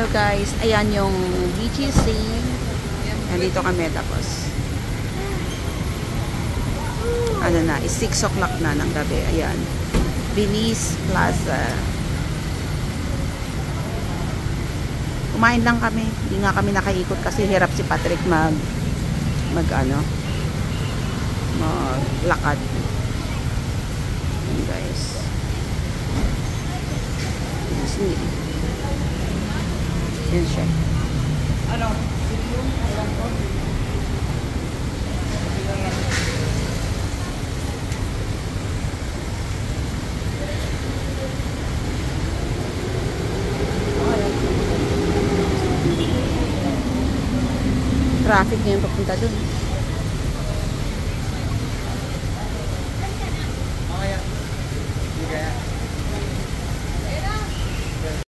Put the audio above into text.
Hello guys, ayan yung BGC. Nandito kami tapos ano na, is 6 o'clock na ng gabi. Ayan, Venice Plaza. Kumain lang kami, hindi nga kami nakaikot kasi hirap si Patrick maglakad. Ayan guys, Disney. Yan siya. Ano? Traffic ngayon papunta dun.